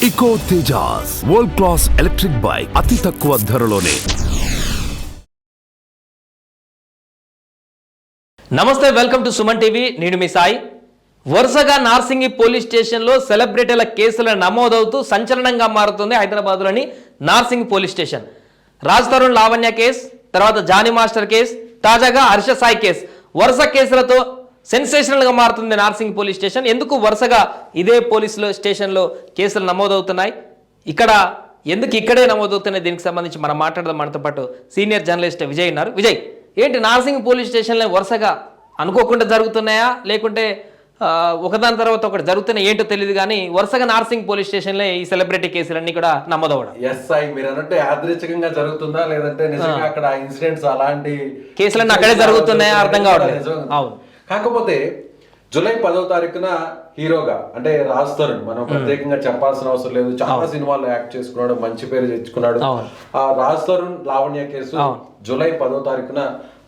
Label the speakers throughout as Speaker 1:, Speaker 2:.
Speaker 1: ఇకో Tejas world class electric bike అతి తక్కువ ధరలోనే.
Speaker 2: నమస్తే, వెల్కమ్ టు సుమన్ టీవీ. నేను మీ సాయి. వరుసగా నార్సింగి పోలీస్ స్టేషన్లో సెలబ్రిటీల కేసులు నమోదవుతూ సంచలనంగా మారుతుంది హైదరాబాద్లోని Narsingi police station. Raj Tarun Lavanya case, తర్వాత జానీ మాస్టర్ కేసు, తాజాగా హర్ష సాయి కేసు, వరుస కేసులతో సెన్సేషనల్గా మారుతుంది నార్సింగి పోలీస్ స్టేషన్. ఎందుకు వరుసగా ఇదే పోలీసుల స్టేషన్లో కేసులు నమోదవుతున్నాయి, ఎందుకు ఇక్కడే నమోదవుతున్నాయి, దీనికి సంబంధించి మనం మాట్లాడదాం. మనతో పాటు సీనియర్ జర్నలిస్ట్ విజయ్ ఉన్నారు. విజయ్, ఏంటి నార్సింగి పోలీస్ స్టేషన్లో వరుసగా అనుకోకుండా జరుగుతున్నాయా, లేకుంటే ఒకదాని తర్వాత ఒకటి జరుగుతున్నాయి ఏంటో తెలియదు, కానీ వరుసగా నార్సింగ్ పోలీస్ స్టేషన్లో ఈ సెలబ్రిటీ కేసులన్నీ కూడా నమోదవడం?
Speaker 3: మీరు అన్నట్టు యాదృచ్ఛికంగా జరుగుతుందా, లేదంటే నిజంగా అక్కడ ఇన్సిడెంట్స్ అలాంటి
Speaker 2: కేసులన్నీ అక్కడే జరుగుతున్నాయా అర్థం కావట్లేదు. అవును.
Speaker 3: కాకపోతే జూలై 10వ తారీఖున హీరోగా అంటే రాజ్ తరుణ్, మనం ప్రత్యేకంగా చెప్పాల్సిన అవసరం లేదు, చాలా సినిమాల్లో యాక్ట్ చేసుకున్నాడు, మంచి పేరు తెచ్చుకున్నాడు. ఆ రాజ్ తరుణ్ లావణ్య కేసు జూలై 10వ తారీఖున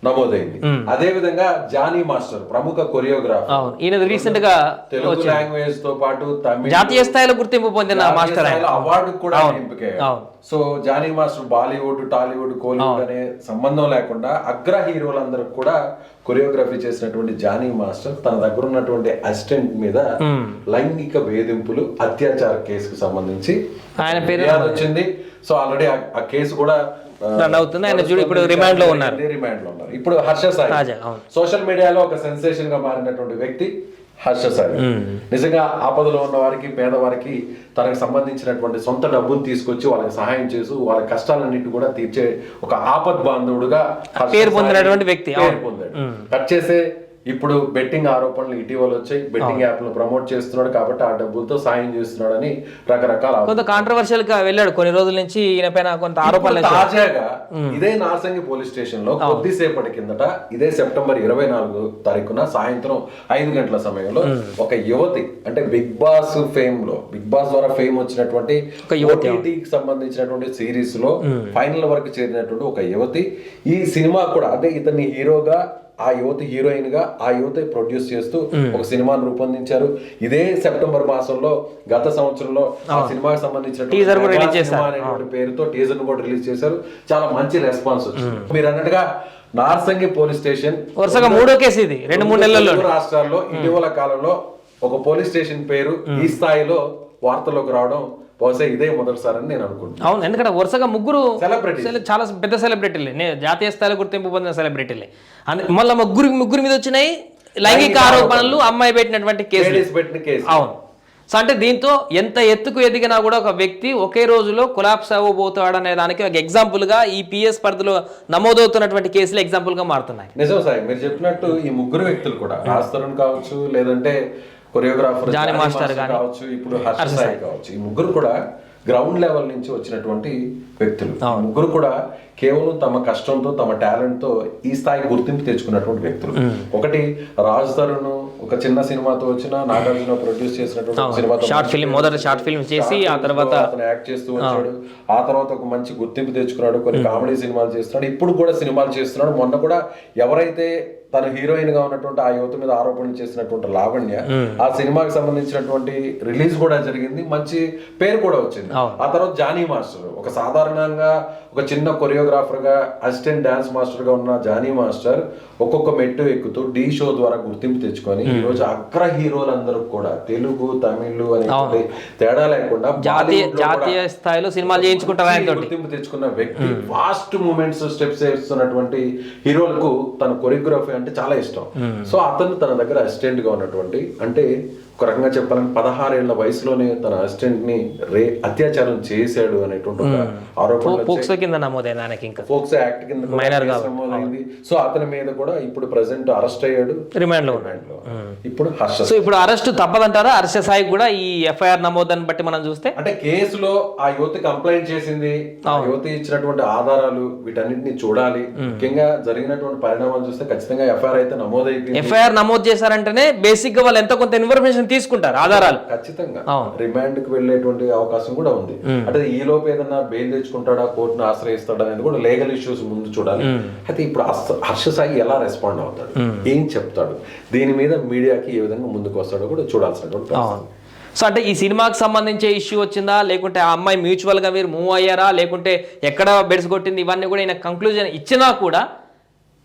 Speaker 3: నమోదైంది. అదే విధంగా జానీ మాస్టర్, ప్రముఖ కొరియోగ్రాఫర్,
Speaker 2: ఈయన రీసెంట్ గా
Speaker 3: తెలుగు లాంగ్వేజ్ తో పాటు తమిళ
Speaker 2: జాతీయ స్థాయిలో గుర్తింపు పొందిన మాస్టర్,
Speaker 3: అవార్డు కూడా ఎంపికయ్యారు. సో జానీ మాస్టర్ బాలీవుడ్, టాలీవుడ్, కోలీవుడ్ అనే సంబంధం లేకుండా అగ్ర హీరోలందరికి కూడా కొరియోగ్రఫీ చేసినటువంటి జానీ మాస్టర్ తన దగ్గర ఉన్నటువంటి అసిస్టెంట్ మీద లైంగిక వేధింపులు, అత్యాచార కేసుకు సంబంధించి ఆయన పేరు వచ్చింది. సో ఆల్రెడీ ఆ కేసు కూడా
Speaker 2: అవుతుంది. ఆయన ఇప్పుడు రిమాండ్ లో ఉన్నారు.
Speaker 3: ఇప్పుడు హర్ష సాయి సోషల్ మీడియాలో ఒక సెన్సేషన్ గా మారినటువంటి వ్యక్తి హర్ష సాయి. నిజంగా ఆపదలో ఉన్న వారికి, పేదవారికి తనకు సంబంధించినటువంటి సొంత డబ్బును తీసుకొచ్చి వాళ్ళకి సహాయం చేసి వాళ్ళ కష్టాలన్నిటి కూడా తీర్చే ఒక ఆపద్ బాంధవుడుగా
Speaker 2: పేరు పొందినటువంటి వ్యక్తి
Speaker 3: పొందాడు. కట్ చేసే ఇప్పుడు బెట్టింగ్ ఆరోపణలు ఇటీవల వచ్చాయి. బెట్టింగ్ యాప్ ను ప్రమోట్ చేస్తున్నాడు కాబట్టి ఆ డబ్బులతో సాయం చేస్తున్నాడని రకరకాల
Speaker 2: కొంత కాంట్రవర్షియల్ గా వెళ్ళాడు కొన్ని రోజుల నుంచి. ఈయన పైన కొంత ఆరోపణలు.
Speaker 3: తాజాగా ఇదే నార్సింగి పోలీస్ స్టేషన్ లో కొద్దిసేపటి కిందట, ఇదే సెప్టెంబర్ 24వ తారీఖున సాయంత్రం 5 గంటల సమయంలో ఒక యువతి, అంటే బిగ్ బాస్ ద్వారా ఫేమ్ వచ్చినటువంటి ఓటీటీకి సంబంధించినటువంటి సిరీస్ లో ఫైనల్ వరకు చేరినటువంటి ఒక యువతి, ఈ సినిమా కూడా అంటే ఇతన్ని హీరోగా, ఆ యువతి హీరోయిన్ గా, ఆ యువతి ప్రొడ్యూస్ చేస్తూ ఒక సినిమాను రూపొందించారు. ఇదే సెప్టెంబర్ మాసంలో గత సంవత్సరంలో ఆ సినిమాకి సంబంధించిన పేరుతో టీజర్ కూడా రిలీజ్ చేశారు. చాలా మంచి రెస్పాన్స్ వచ్చింది. మీరు అన్నట్టుగా నార్సింగి పోలీస్ స్టేషన్
Speaker 2: వరుసగా 3వ కేసు ఇది 2-3 నెలల్లో.
Speaker 3: రాష్ట్రాల్లో ఇటీవల కాలంలో ఒక పోలీస్ స్టేషన్ పేరు ఈ స్థాయిలో వార్తల్లోకి రావడం బహుశా ఇదే మొదటిసారని నేను అనుకుంటున్నాను.
Speaker 2: అవును, ఎందుకంటే వరుసగా ముగ్గురు చాలా పెద్ద సెలబ్రిటీలే, జాతీయ స్థాయిలో గుర్తింపు పొందిన సెలబ్రిటీలే. మళ్ళీ ముగ్గురి మీద వచ్చినాయి లైంగిక ఆరోపణలు, అమ్మాయి పెట్టినటువంటి కేసు. అవును. సో అంటే దీంతో ఎంత ఎత్తుకు ఎదిగినా కూడా ఒక వ్యక్తి ఒకే రోజులో కొలాప్స్ అవ్వబోతాడు అనే దానికి ఒక ఎగ్జాంపుల్ గా ఈ పిఎస్ పరిధిలో నమోదవుతున్నటువంటి కేసులు ఎగ్జాంపుల్ గా మారుతున్నాయి.
Speaker 3: నిజం సాయి, మీరు చెప్పినట్టు ఈ ముగ్గురు వ్యక్తులు కూడా రాజ్ తరుణ్ కావచ్చు, లేదంటే కొరియోగ్రాఫర్
Speaker 2: జానీ మాస్టర్
Speaker 3: కావచ్చు, ఇప్పుడు హర్ష సాయి కావచ్చు, ఈ ముగ్గురు కూడా గ్రౌండ్ లెవెల్ నుంచి వచ్చినటువంటి వ్యక్తులు. ముగ్గురు కూడా కేవలం తమ కష్టంతో, తమ టాలెంట్ తో ఈ స్థాయి గుర్తింపు తెచ్చుకున్నటువంటి వ్యక్తులు. ఒకటి రాజ్ తరుణ్ ఒక చిన్న సినిమాతో వచ్చిన, నాగార్జున ప్రొడ్యూస్ చేసినటువంటి సినిమాతో
Speaker 2: షార్ట్ ఫిల్మ్ చేసి ఆ తర్వాత
Speaker 3: అతను యాక్ట్ చేస్తూ వచ్చాడు. ఆ తర్వాత ఒక మంచి గుర్తింపు తెచ్చుకున్నాడు, కొన్ని కామెడీ సినిమాలు చేస్తున్నాడు, ఇప్పుడు కూడా సినిమాలు చేస్తున్నాడు. మొన్న కూడా ఎవరైతే తను హీరోయిన్ గా ఉన్నటువంటి ఆ యువత మీద ఆరోపణలు చేసినటువంటి లావణ్య, ఆ సినిమాకి సంబంధించినటువంటి రిలీజ్ కూడా జరిగింది, మంచి పేరు కూడా వచ్చింది. ఆ తర్వాత జానీ మాస్టర్, ఒక సాధారణంగా ఒక చిన్న కొరియోగ్రాఫర్ గా, అసిస్టెంట్ డాన్స్ మాస్టర్ గా ఉన్న జానీ మాస్టర్ ఒక్కొక్క మెట్టు ఎక్కుతూ ఢీ షో ద్వారా గుర్తింపు తెచ్చుకొని ఈ రోజు అగ్ర హీరోలందరూ కూడా తెలుగు, తమిళ్ అనే తేడా లేకుండా
Speaker 2: జాతీయ స్థాయిలో సినిమాలు చేయించుకుంటారు.
Speaker 3: గుర్తింపు తెచ్చుకున్న వ్యక్తి, ఫాస్ట్ మూమెంట్స్, స్టెప్స్ వేస్తున్నటువంటి హీరోలకు తన కొరియోగ్రఫీ అంటే చాలా ఇష్టం. సో అతను తన దగ్గర అసిస్టెంట్ గా ఉన్నటువంటి, అంటే ఒక రకంగా చెప్పాలంటే 16 ఏళ్ల వయసులోనే తన అసిస్టెంట్ ని అత్యాచారం చేశాడు అనేటువంటి ఆరోపణ
Speaker 2: పోక్సో కింద నమోదైంది,
Speaker 3: పోక్సో యాక్ట్ కింద నమోదైంది. సో అతని మీద కూడా ఇప్పుడు ప్రెసెంట్ అరెస్ట్ అయ్యాడు, రిమాండ్ లో ఉన్నాడు. ఇప్పుడు
Speaker 2: ఇప్పుడు అరెస్ట్ తప్పదంటారా? హర్ష సాయి కూడా ఈ ఎఫ్ఐఆర్ నమోదాన్ని బట్టి మనం చూస్తే,
Speaker 3: అంటే కేసులో ఆ యువతి కంప్లైంట్ చేసింది, ఆ యువతి ఇచ్చినటువంటి ఆధారాలు, వీటన్నిటిని చూడాలి. ముఖ్యంగా జరిగినటువంటి పరిణామాలు చూస్తే ఖచ్చితంగా ఎఫ్ఐఆర్ అయితే నమోదైంది.
Speaker 2: ఎఫ్ఐఆర్ నమోదు చేశారంటేనే బేసిక్ గా వాళ్ళు ఎంతో కొంత ఇన్ఫర్మేషన్ తీసుకుంటారు, ఆధారాలు.
Speaker 3: ఖచ్చితంగా రిమాండ్ కి వెళ్లేటువంటి అవకాశం కూడా ఉంది. అంటే ఈ లోపు ఏదన్నా బెయిల్ తెచ్చుకుంటాడా, కోర్టును ఆశ్రయిస్తాడా అనేది కూడా లీగల్ ఇష్యూస్ ముందు చూడాలి. అయితే ఇప్పుడు హర్ష సాయి ఎలా రెస్పాండ్ అవుతాడు, ఏం చెప్తాడు, దీని మీద మీడియాకి ఏ విధంగా ముందుకు వస్తాడో కూడా చూడాల్సినటువంటి.
Speaker 2: సో అంటే ఈ సినిమాకి సంబంధించే ఇష్యూ వచ్చిందా, లేకుంటే ఆ అమ్మాయి మ్యూచువల్గా మీరు మూవ్ అయ్యారా, లేకుంటే ఎక్కడ బెడ్స్ కొట్టింది, ఇవన్నీ కూడా ఈయన కంక్లూజన్ ఇచ్చినా కూడా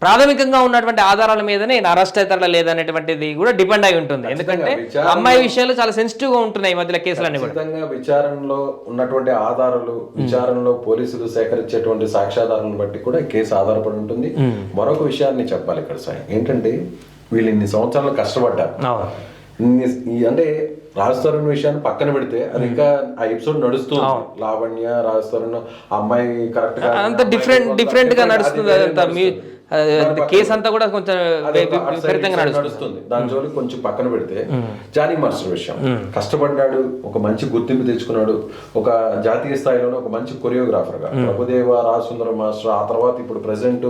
Speaker 2: ప్రాథమికంగా ఉన్నటువంటి ఆధారాల మీదనే ఈయన అరెస్ట్ అవుతాడా లేదనేటువంటిది కూడా డిపెండ్ అయి ఉంటుంది. ఎందుకంటే అమ్మాయి విషయాలు చాలా సెన్సిటివ్ గా ఉంటున్నాయి ఈ మధ్యలో కేసులన్నీ కూడా.
Speaker 3: విచారణలో ఉన్నటువంటి ఆధారాలు, విచారణలో పోలీసులు సేకరించేటువంటి సాక్ష్యాధారాలను బట్టి కూడా కేసు ఆధారపడి ఉంటుంది. మరొక విషయాన్ని చెప్పాలి ఇక్కడ సార్, ఏంటంటే వీళ్ళు ఇన్ని సంవత్సరాలు కష్టపడ్డారు. అంటే రాజ్ తరుణ్ విషయాన్ని పక్కన పెడితే అది ఇంకా ఆ ఎపిసోడ్ నడుస్తుంది. లావణ్య, రాజ్ తరుణ్, అమ్మాయి కరెక్ట్ గా
Speaker 2: అంత డిఫరెంట్ గా నడుస్తుంది. అదంతా మీ కేసు అంతా కూడా కొంచెం విపరీతంగా నడుస్తుంది.
Speaker 3: దాని జోలి కొంచెం పక్కన పెడితే జానీ మాస్టర్ విషయం, కష్టపడ్డాడు, ఒక మంచి గుర్తింపు తెచ్చుకున్నాడు, ఒక జాతీయ స్థాయిలోనే ఒక మంచి కొరియోగ్రాఫర్ గా ప్రభుదేవ, రాజ్ సుందరం మాస్టర్, ఆ తర్వాత ఇప్పుడు ప్రెసెంట్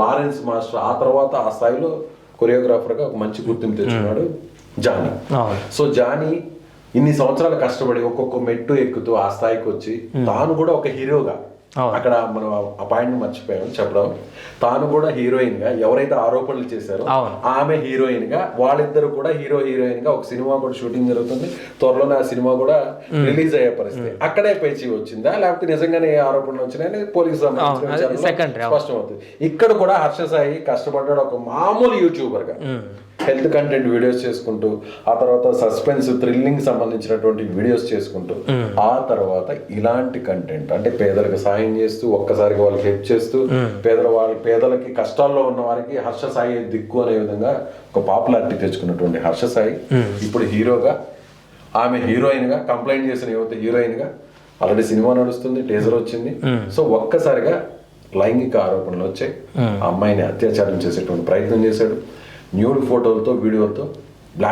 Speaker 3: లారెన్స్ మాస్టర్, ఆ తర్వాత ఆ స్థాయిలో కొరియోగ్రాఫర్ గా ఒక మంచి గుర్తింపు తెచ్చుకున్నాడు జానీ. సో జానీ ఇన్ని సంవత్సరాలు కష్టపడి ఒక్కొక్క మెట్టు ఎక్కుతూ ఆ స్థాయికి వచ్చి తాను కూడా ఒక హీరోగా, అక్కడ మనం ఆ పాయింట్ మర్చిపోయాం చెప్పడం, తాను కూడా హీరోయిన్ గా, ఎవరైతే ఆరోపణలు చేశారో ఆమె హీరోయిన్ గా, వాళ్ళిద్దరు కూడా హీరోయిన్ గా ఒక సినిమా కూడా షూటింగ్ జరుగుతుంది. త్వరలోనే ఆ సినిమా కూడా రిలీజ్ అయ్యే పరిస్థితి. అక్కడే పేచి వచ్చిందా లేకపోతే నిజంగానే ఏ ఆరోపణలు వచ్చినాయని పోలీసు స్పష్టం అవుతుంది. ఇక్కడ కూడా హర్ష సాయి కష్టపడ్డాడు ఒక మామూలు యూట్యూబర్ గా, హెల్త్ కంటెంట్ వీడియోస్ చేసుకుంటూ, ఆ తర్వాత సస్పెన్స్ థ్రిల్లింగ్ సంబంధించినటువంటి వీడియోస్ చేసుకుంటూ, ఆ తర్వాత ఇలాంటి కంటెంట్ అంటే పేదలకు సాయం చేస్తూ, ఒక్కసారిగా వాళ్ళకి హెల్ప్ చేస్తూ, పేదలకి కష్టాల్లో ఉన్న వారికి హర్ష సాయి దిక్కు అనే విధంగా ఒక పాపులారిటీ తెచ్చుకున్నటువంటి హర్ష సాయి ఇప్పుడు హీరోగా, ఆమె హీరోయిన్ గా, కంప్లైంట్ చేసిన యువత హీరోయిన్ గా, ఆల్రెడీ సినిమా నడుస్తుంది, టేజర్ వచ్చింది. సో ఒక్కసారిగా లైంగిక ఆరోపణలు వచ్చాయి, ఆ అమ్మాయిని అత్యాచారం చేసేటువంటి ప్రయత్నం చేశాడు, న్యూడ్ ఫోటోలతో, వీడియోలతో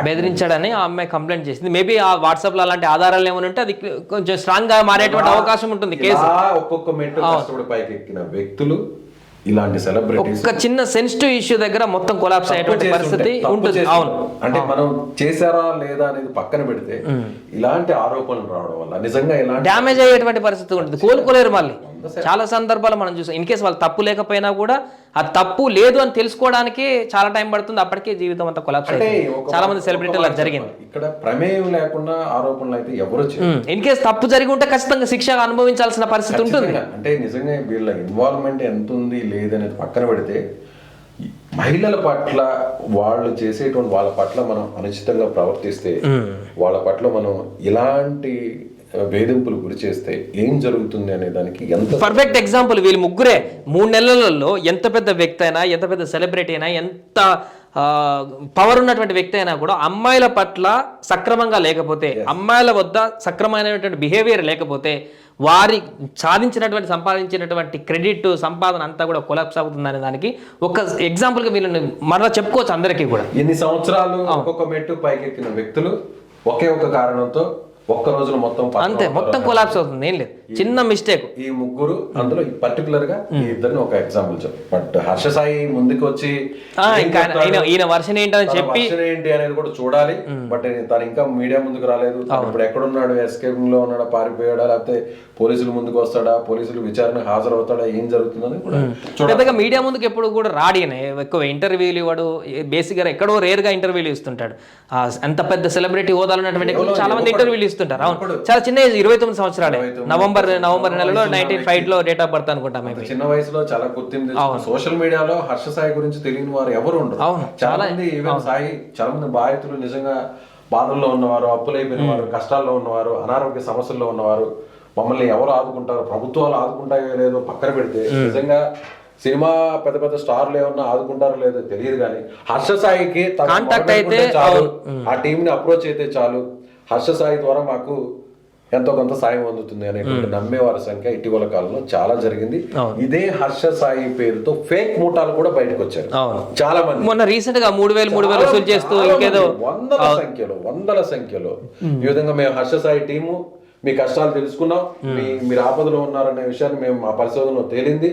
Speaker 2: బెదిరించాడని ఆ అమ్మాయి కంప్లైంట్ చేసింది. మేబీ ఆ వాట్సాప్ లో అలాంటి ఆధారాలు ఏమైనా ఉంటే అది కొంచెం స్ట్రాంగ్ గా మారేటువంటి అవకాశం ఉంటుంది కేసు.
Speaker 3: ఒక్కొక్క మెట్టు కష్టపడి పైకి ఎక్కిన వ్యక్తులు, ఇలాంటి సెలబ్రిటీస్
Speaker 2: ఒక చిన్న సెన్సిటివ్ ఇష్యూ దగ్గర మొత్తం కొలాప్స్ అయ్యేటువంటి పరిస్థితి ఉంటుంది. అవును,
Speaker 3: అంటే మనం చేశారా లేదా అనేది పక్కన పెడితే ఇలాంటి ఆరోపణలు రావడం వల్ల నిజంగా ఇలాంటి
Speaker 2: డ్యామేజ్ అయ్యేటువంటి పరిస్థితి ఉంటుంది, కోలుకోలేరు మళ్ళీ. చాలా సందర్భాలు మనం చూసాం. ఇన్ కేసు వాళ్ళు తప్పు లేకపోయినా కూడా ఆ తప్పు లేదు అని తెలుసుకోవడానికి చాలా టైం పడుతుంది, అప్పటికే జీవితం అంతా కొలాప్స్ అయ్యింది. చాలా మంది సెలబ్రిటీలు అది జరిగింది.
Speaker 3: ఇక్కడ ప్రమేయం లేకుండా ఆరోపణలు అయితే ఎవరు
Speaker 2: ఇన్ కేసు తప్పు జరిగి ఉంటే ఖచ్చితంగా శిక్ష అనుభవించాల్సిన పరిస్థితి ఉంటుంది.
Speaker 3: అంటే నిజంగా వీళ్ళ ఇన్వాల్వ్మెంట్ ఎంత ఉంది లేదనేది పక్కన పెడితే మహిళల పట్ల వాళ్ళు చేసేటువంటి వాళ్ళ పట్ల మనం అనుచితంగా ప్రవర్తిస్తే, వాళ్ళ పట్ల మనం ఇలాంటి వేధింపులు గురి చేస్తే ఏం జరుగుతుంది అనే దానికి ఎంత
Speaker 2: పర్ఫెక్ట్ ఎగ్జాంపుల్ వీళ్ళు ముగ్గురే. 3 నెలలలో ఎంత పెద్ద వ్యక్తి అయినా, ఎంత పెద్ద సెలబ్రిటీ అయినా, ఎంత పవర్ ఉన్నటువంటి వ్యక్తి అయినా కూడా అమ్మాయిల పట్ల సక్రమంగా లేకపోతే, అమ్మాయిల వద్ద సక్రమైనటువంటి బిహేవియర్ లేకపోతే, వారి సంపాదించినటువంటి క్రెడిట్, సంపాదన అంతా కూడా కొలాప్స్ అవుతుంది అనే దానికి ఒక ఎగ్జాంపుల్ గా వీళ్ళని మరలా చెప్పుకోవచ్చు అందరికీ కూడా.
Speaker 3: ఎన్ని సంవత్సరాలు ఒక్కొక్క మెట్టు పైకెక్కిన వ్యక్తులు ఒకే ఒక కారణంతో ఒక్క రోజులో మొత్తం
Speaker 2: అంతే మొత్తం కొలాప్స్ అవుతుంది. ఏం లేదు, చిన్న మిస్టేక్.
Speaker 3: ఈ ముగ్గురు, అందులో పర్టికులర్ గా ఈ ఇద్దరిని ఒక ఎగ్జాంపుల్ చెప్పు. బట్ హర్ష సాయి ముందుకు వచ్చి
Speaker 2: ఇంకా ఈయన వర్షన్ ఏంటని చెప్పి
Speaker 3: ఏంటి అనేది కూడా చూడాలి. బట్ తను ఇంకా మీడియా ముందుకు రాలేదు. ఇప్పుడు ఎక్కడున్నాడు, ఎస్కేపింగ్ లో ఉన్నాడా, పారిపోయాడా, లేకపోతే పోలీసులు ముందుకు వస్తాడా, పోలీసులు విచారణకు హాజరవుతాడా, ఏం జరుగుతుందని
Speaker 2: పెద్దగా మీడియా ముందుకు ఎప్పుడు కూడా రాడిన ఎక్కువ ఇంటర్వ్యూలు ఇవ్వడు. బేసిక్ గా ఎక్కడో రేర్ గా ఇంటర్వ్యూలు ఇస్తుంటాడు. అంత పెద్ద సెలబ్రిటీ హోదాలు ఉన్నటువంటి చాలా మంది ఇంటర్వ్యూలు ఇస్తుంటారు. అవును, చాలా చిన్న ఏజ్, 29 సంవత్సరాలే. నవంబర్ నెలలో 1905 లో డేట్ ఆఫ్ బర్త్ అనుకుంటా.
Speaker 3: చిన్న వయసులో చాలా గుర్తింపు. సోషల్ మీడియాలో హర్ష సాయి గురించి తెలియని వారు ఎవరు ఉండరు. చాలా మంది ఈవెన్ సాయి చాలా మంది బాధితులు, నిజంగా బాధల్లో ఉన్నవారు, అప్పులైపోయిన వారు, కష్టాల్లో ఉన్నవారు, అనారోగ్య సమస్యల్లో ఉన్నవారు, మమ్మల్ని ఎవరు ఆదుకుంటారు, ప్రభుత్వాలు ఆదుకుంటాయో లేదో పక్కన పెడితే, నిజంగా సినిమా పెద్ద పెద్ద స్టార్లు ఏమన్నా ఆదుకుంటారో లేదో తెలియదు, కానీ హర్ష సాయికి
Speaker 2: కాంటాక్ట్ అయితే
Speaker 3: చాలు, ఆ టీం ని అప్రోచ్ అయితే చాలు, హర్ష సాయి ద్వారా మాకు ఎంతో కొంత సాయం అందుతుంది అనేటువంటి నమ్మేవారి సంఖ్య ఇటీవల కాలంలో చాలా జరిగింది. ఇదే హర్ష సాయి పేరుతో ఫేక్ మూటాలు కూడా బయటకు వచ్చారు చాలా మంది.
Speaker 2: మొన్న రీసెంట్ గా 3,000 వసూలు చేస్తూ ఇంకేదో
Speaker 3: వందల సంఖ్యలో ఈ విధంగా మేము హర్ష సాయి టీము మీ కష్టాలు తెలుసుకున్నాం, మీరు ఆపదలో ఉన్నారనే విషయాన్ని మేము మా పరిశోధనలో తేలింది,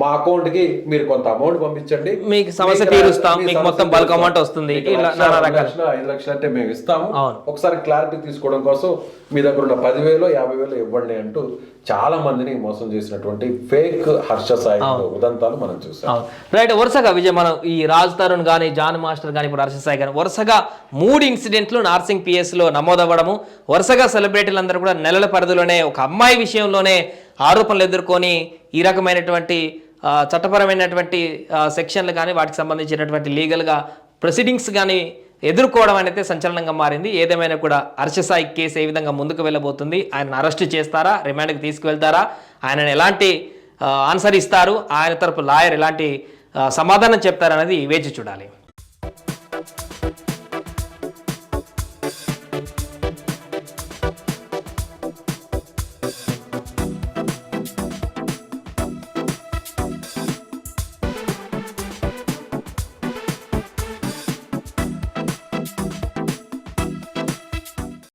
Speaker 3: మా అకౌంట్ కి మీరు కొంత అమౌంట్ పంపించండి,
Speaker 2: మీకు సమస్య తీరుస్తాం, మీకు మొత్తం బల్క్ అమౌంట్ వస్తుంది, ఇలా నానా రకాల
Speaker 3: 5 లక్షలు అంటే మేము ఇస్తాము,
Speaker 2: అవును.
Speaker 3: ఒకసారి క్లారిటీ తీసుకోవడం కోసం మీ దగ్గర ఉన్న 10,000 50,000 ఇవ్వండి అంటూ చాలా మందిని మోసం చేసినటువంటి ఫేక్ హర్ష సాయి ఉదంతాలు మనం చూసాం.
Speaker 2: రైట్, వరుసగా విజయ్ మనం ఈ రాజ్ తరుణ్ కానీ జాన్ మాస్టర్ కానీ ఇప్పుడు హర్ష సాయి కానీ వరుసగా 3 ఇన్సిడెంట్లు నార్సింగ్ పిఎస్ లో నమోదవ్వడము, వరుసగా సెలబ్రిటీలందరూ కూడా నెలల పరిధిలోనే ఒక అమ్మాయి విషయంలోనే ఆరోపణలు ఎదుర్కొని ఈ రకమైనటువంటి చట్టపరమైనటువంటి సెక్షన్లు కానీ వాటికి సంబంధించినటువంటి లీగల్గా ప్రొసీడింగ్స్ కానీ ఎదుర్కోవడం అనేది సంచలనంగా మారింది. ఏదేమైనా కూడా హర్ష సాయి కేసు ఏ విధంగా ముందుకు వెళ్ళబోతుంది, ఆయన అరెస్ట్ చేస్తారా, రిమాండ్కి తీసుకువెళ్తారా, ఆయన ఎలాంటి ఆన్సర్ ఇస్తారు, ఆయన తరపు లాయర్ ఎలాంటి సమాధానం చెప్తారనేది వేచి చూడాలి.